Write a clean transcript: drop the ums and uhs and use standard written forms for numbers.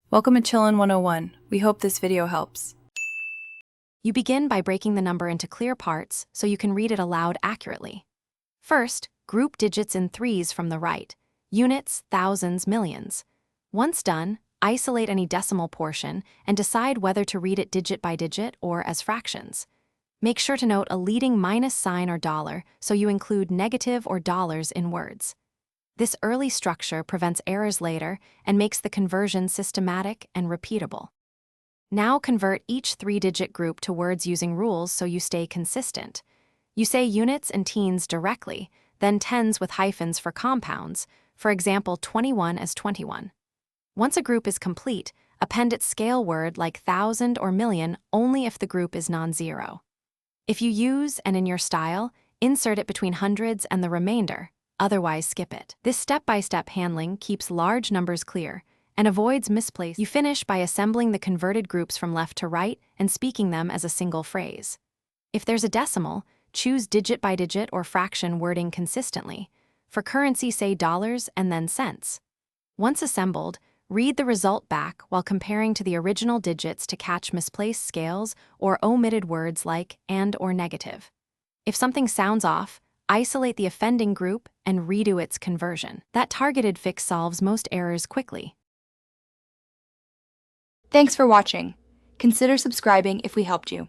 Welcome to Chillin' 101. We hope this video helps. You begin by breaking the number into clear parts so you can read it aloud accurately. First, group digits in threes from the right: units, thousands, millions. Once done, isolate any decimal portion and decide whether to read it digit by digit or as fractions. Make sure to note a leading minus sign or dollar so you include negative or dollars in words. This early structure prevents errors later and makes the conversion systematic and repeatable. Now convert each three-digit group to words using rules so you stay consistent. You say units and teens directly, then tens with hyphens for compounds, for example 21 as 21. Once a group is complete, append its scale word like thousand or million only if the group is non-zero. If you use and in your style, insert it between hundreds and the remainder. Otherwise, skip it. This step-by-step handling keeps large numbers clear and avoids misplace. You finish by assembling the converted groups from left to right and speaking them as a single phrase. If there's a decimal, choose digit by digit or fraction wording consistently. For currency, say dollars and then cents. Once assembled, read the result back while comparing to the original digits to catch misplaced scales or omitted words like and or negative. If something sounds off, isolate the offending group and redo its conversion. That targeted fix solves most errors quickly. Thanks for watching. Consider subscribing if we helped you.